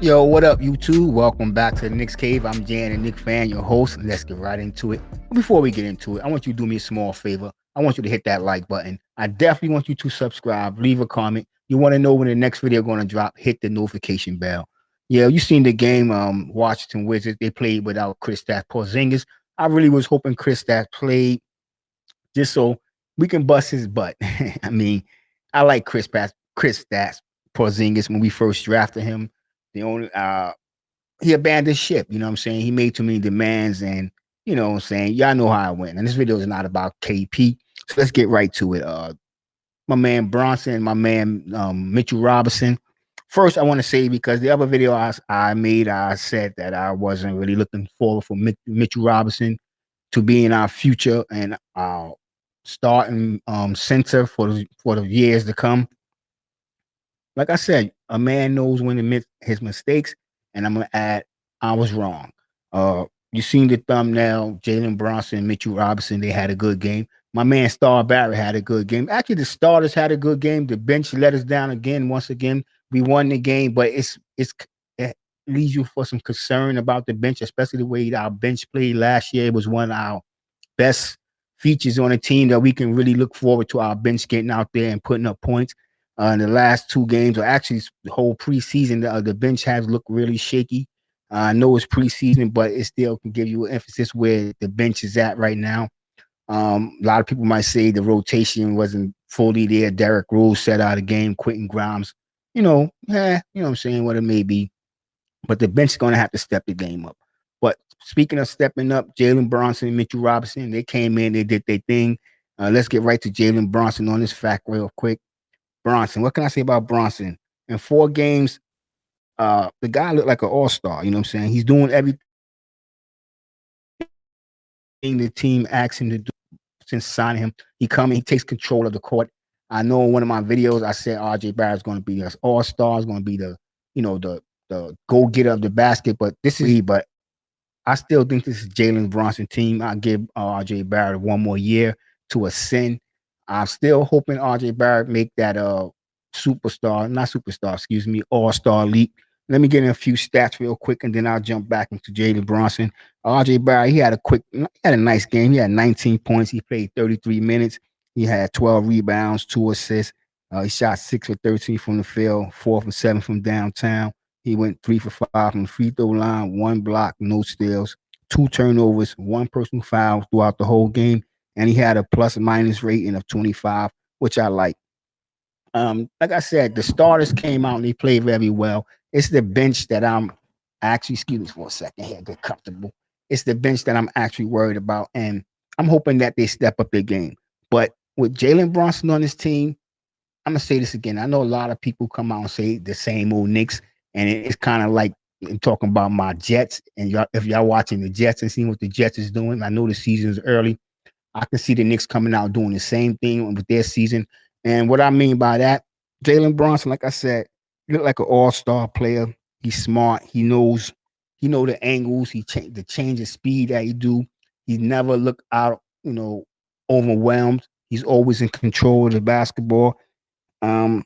Yo, what up, YouTube? Welcome back to the Knicks Cave. I'm Jan, a Knicks fan, your host. Let's get right into it. Before we get into it, I want you to do me a small favor. I want you to hit that like button. I definitely want you to subscribe, leave a comment. You want to know when the next video going to drop, hit the notification bell. Yeah, you seen the game, Washington Wizards. They played without Kristaps Porzingis. I really was hoping Kristaps played just so we can bust his butt. I mean, I like Kristaps Porzingis when we first drafted him. The only he abandoned ship. You know what I'm saying? He made too many demands, and you know what I'm saying. Y'all know how I went. And this video is not about KP, so let's get right to it. My man Brunson, my man Mitchell Robinson. First, I want to say because the other video I made, I said that I wasn't really looking forward for Mitchell Robinson to be in our future and our starting center for the years to come. Like I said, a man knows when to admit his mistakes, and I'm gonna add, I was wrong. You seen the thumbnail, Jalen Brunson, Mitchell Robinson, they had a good game. My man Star Barrett had a good game. Actually, the starters had a good game. The bench let us down again. Once again, we won the game, but it leaves you for some concern about the bench, especially the way our bench played last year. It was one of our best features on a team that we can really look forward to our bench getting out there and putting up points. In the last two games, or actually the whole preseason, the bench has looked really shaky. I know it's preseason, but it still can give you an emphasis where the bench is at right now. A lot of people might say the rotation wasn't fully there. Derrick Rose set out a game, Quentin Grimes, you know what I'm saying, what it may be. But the bench is going to have to step the game up. But speaking of stepping up, Jalen Brunson and Mitchell Robinson, they came in, they did their thing. Let's get right to Jalen Brunson on this fact real quick. Brunson, what can I say about Brunson? In 4 games, the guy looked like an all-star. You know what I'm saying? He's doing everything the team asks him to do since signing him. He come and he takes control of the court. I know in one of my videos I said RJ Barrett's going to be an all-star, is going to be the go-getter of the basket, but I still think this is Jalen Brunson team. I give RJ Barrett one more year to ascend. I'm still hoping RJ Barrett make that all-star leap. Let me get in a few stats real quick, and then I'll jump back into Jalen Brunson. RJ Barrett, he had a nice game. He had 19 points. He played 33 minutes. He had 12 rebounds, 2 assists. He shot 6 for 13 from the field, 4 for 7 from downtown. He went 3 for 5 from the free throw line, 1 block, no steals, 2 turnovers, 1 personal foul throughout the whole game, and he had a plus minus rating of 25, which I like. Like I said, the starters came out and they played very well. It's the bench that I'm actually, excuse me for a second here, get comfortable. It's the bench that I'm actually worried about, and I'm hoping that they step up their game. But with Jalen Brunson on this team, I'm gonna say this again. I know a lot of people come out and say the same old Knicks, and it's kind of like talking about my Jets. And if y'all watching the Jets and seeing what the Jets is doing, I know the season is early. I can see the Knicks coming out doing the same thing with their season. And what I mean by that, Jalen Brunson, like I said, he looked like an all-star player. He's smart. He know the angles. The change of speed that he do. He never look out, overwhelmed. He's always in control of the basketball. Um,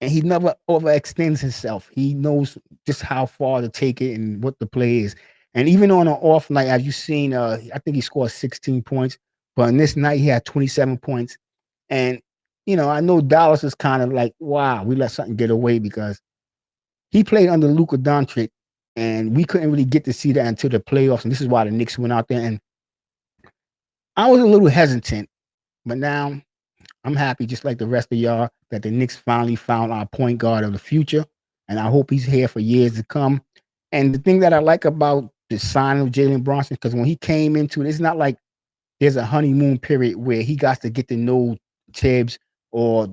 and he never overextends himself. He knows just how far to take it and what the play is. And even on an off night, as you've seen, I think he scored 16 points, but on this night he had 27 points. And I know Dallas is kind of like, wow, we let something get away because he played under Luka Doncic, and we couldn't really get to see that until the playoffs. And this is why the Knicks went out there. And I was a little hesitant, but now I'm happy, just like the rest of y'all, that the Knicks finally found our point guard of the future, and I hope he's here for years to come. And the thing that I like about the signing of Jalen Brunson, because when he came into it, it's not like there's a honeymoon period where he got to get to know Tibbs or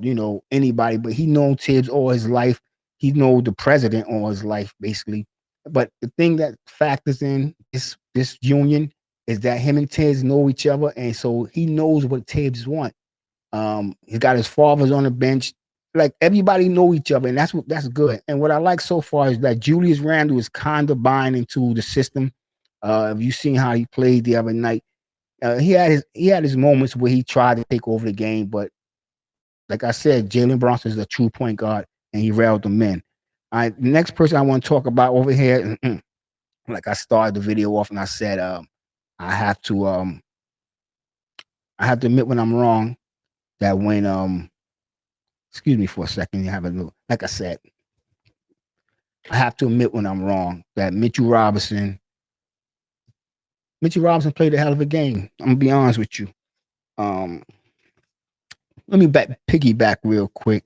anybody, but he known Tibbs all his life. He know the president all his life, basically. But the thing that factors in this union is that him and Tibbs know each other, and so he knows what Tibbs want. He got his fathers on the bench. Like everybody know each other, and that's good. And what I like so far is that Julius Randle is kind of buying into the system. Have you seen how he played the other night? He had his moments where he tried to take over the game, but like I said, Jalen Brunson is a true point guard, and he railed them in. The next person I want to talk about over here, like I started the video off and I said, I have to um, I have to admit when I'm wrong. That when excuse me for a second, you have a little, like I said, I have to admit when I'm wrong that Mitchell Robinson played a hell of a game. I'm gonna be honest with you. Um, Let me piggyback real quick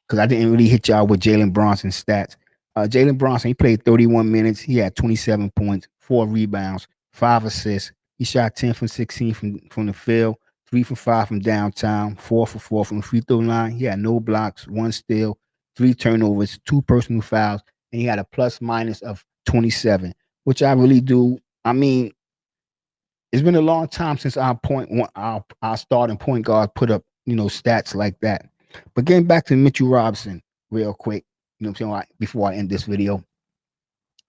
because I didn't really hit y'all with Jalen Brunson's stats. Jalen Brunson, he played 31 minutes. He had 27 points, 4 rebounds, 5 assists. He shot 10 from 16 from the field, 3 for 5 from downtown, 4 for 4 from the free throw line. He had no blocks, 1 steal, 3 turnovers, 2 personal fouls, and he had a plus minus of 27, which I really do. I mean, it's been a long time since our starting point guard put up stats like that. But getting back to Mitchell Robinson real quick, what I'm saying, before I end this video,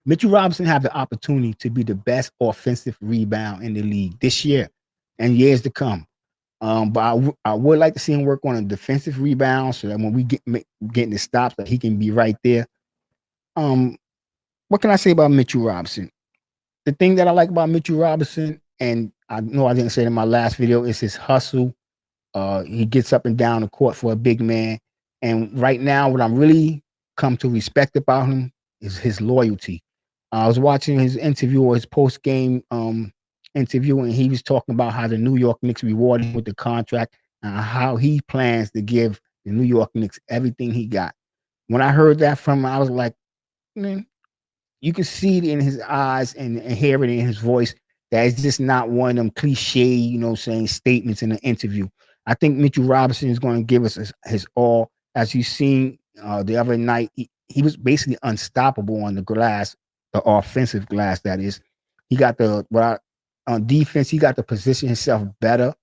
Mitchell Robinson have the opportunity to be the best offensive rebound in the league this year and years to come. But I would like to see him work on a defensive rebound so that when we getting the stops, that he can be right there. Um, what can I say about Mitchell Robinson? The thing that I like about Mitchell Robinson, and I know I didn't say it in my last video, is his hustle. He gets up and down the court for a big man. And right now, what I'm really come to respect about him is his loyalty. I was watching his interview or his post game interview, and he was talking about how the New York Knicks rewarded him with the contract and how he plans to give the New York Knicks everything he got. When I heard that from him, I was like, man, you can see it in his eyes and hear it in his voice that it's just not one of them cliche, saying statements in an interview. I think Mitchell Robinson is going to give us his all. As you seen the other night, he was basically unstoppable on the glass, the offensive glass. That is, he got on defense. He got to position himself better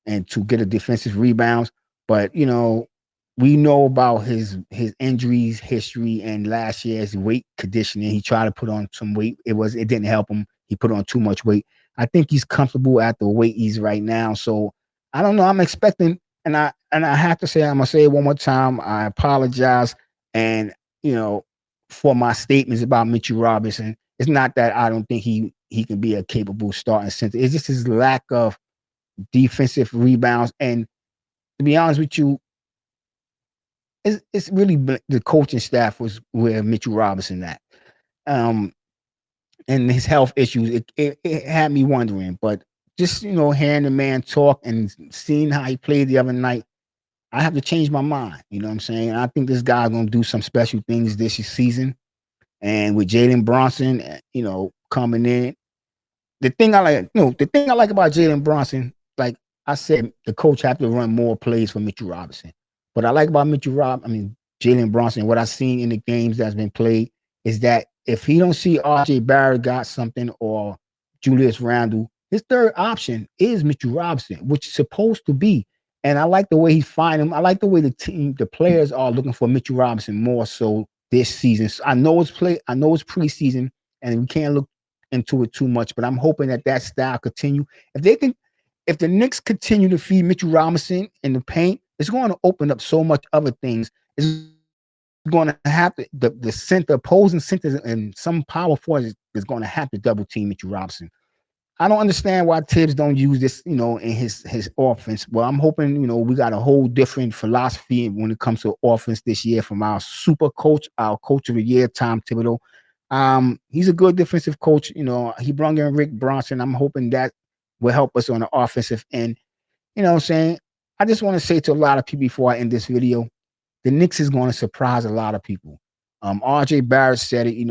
and to get a defensive rebounds. But we know about his injuries history and last year's weight conditioning. He tried to put on some weight. It didn't help him. He put on too much weight. I think he's comfortable at the weight he's right now. So I don't know. I'm expecting, and I have to say, I'm gonna say it one more time. I apologize, and for my statements about Mitchell Robinson. It's not that I don't think he can be a capable starting center. It's just his lack of defensive rebounds. And to be honest with you, it's really the coaching staff was where Mitchell Robinson at. Um, and his health issues, it had me wondering. But just hearing the man talk and seeing how he played the other night, I have to change my mind. You know what I'm saying? And I think this guy's gonna do some special things this season. And with Jalen Brunson, coming in, the thing I like about Jalen Brunson, like I said, the coach have to run more plays for Mitchell Robinson. What I like about Jalen Brunson, what I've seen in the games that's been played is that if he don't see RJ Barrett got something or Julius Randle, his third option is Mitchell Robinson, which is supposed to be. And I like the way he's finding him. I like the way the players are looking for Mitchell Robinson more so this season. So I know it's preseason, and we can't look into it too much, but I'm hoping that style continue. If the Knicks continue to feed Mitchell Robinson in the paint, it's going to open up so much other things. It's going to have to the opposing centers and some power forwards is going to have to double team Mitchell Robinson. I don't understand why Tibbs don't use this, in his offense. Well, I'm hoping, we got a whole different philosophy when it comes to offense this year from our super coach, our coach of the year, Tom Thibodeau. He's a good defensive coach. He brought in Rick Brunson. I'm hoping that will help us on the offensive end. You know what I'm saying? I just want to say to a lot of people before I end this video, the Knicks is going to surprise a lot of people. RJ Barrett said it,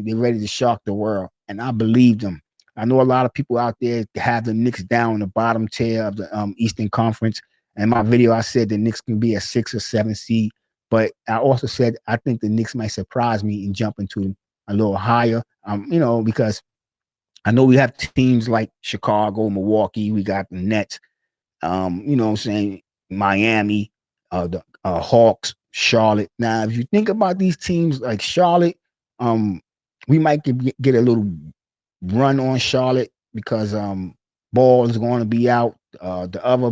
they're ready to shock the world. And I believed them. I know a lot of people out there have the Knicks down in the bottom tier of the Eastern Conference. And in my video, I said the Knicks can be a 6 or 7 seed. But I also said I think the Knicks might surprise me and jump into a little higher, because I know we have teams like Chicago, Milwaukee. We got the Nets, Miami, the Hawks, Charlotte. Now, if you think about these teams like Charlotte, we might get a little run on Charlotte because Ball is going to be out. The other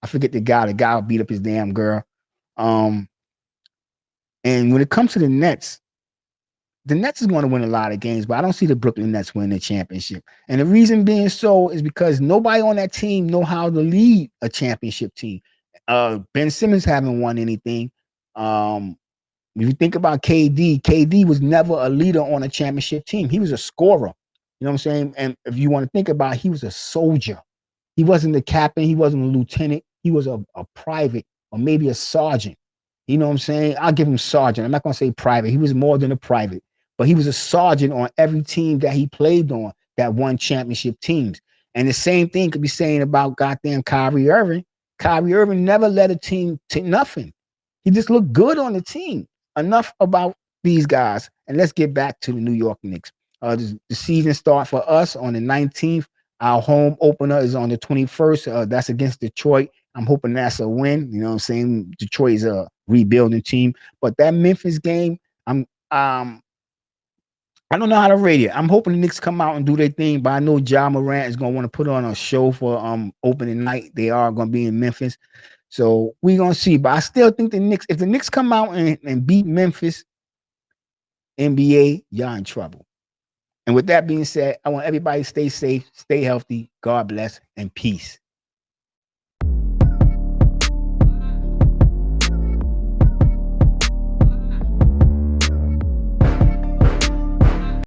I forget the guy. The guy who beat up his damn girl. And when it comes to the Nets is going to win a lot of games, but I don't see the Brooklyn Nets winning the championship. And the reason being so is because nobody on that team know how to lead a championship team. Ben Simmons haven't won anything. Um, if you think about KD was never a leader on a championship team. He was a scorer. You know what I'm saying? And if you want to think about it, he was a soldier. He wasn't the captain. He wasn't a lieutenant. He was a private or maybe a sergeant. You know what I'm saying? I'll give him sergeant. I'm not going to say private. He was more than a private, but he was a sergeant on every team that he played on that won championship teams. And the same thing could be saying about goddamn Kyrie Irving. Kyrie Irving never led a team to nothing. He just looked good on the team. Enough about these guys. And let's get back to the New York Knicks. The season start for us on the 19th. Our home opener is on the 21st. That's against Detroit. I'm hoping that's a win. You know what I'm saying? Detroit is a rebuilding team. But that Memphis game, I don't know how to rate it. I'm hoping the Knicks come out and do their thing, but I know Ja Morant is gonna want to put on a show for opening night. They are gonna be in Memphis. So we're gonna see. But I still think the Knicks, if the Knicks come out and beat Memphis, NBA, y'all in trouble. And with that being said, I want everybody to stay safe, stay healthy, God bless, and peace.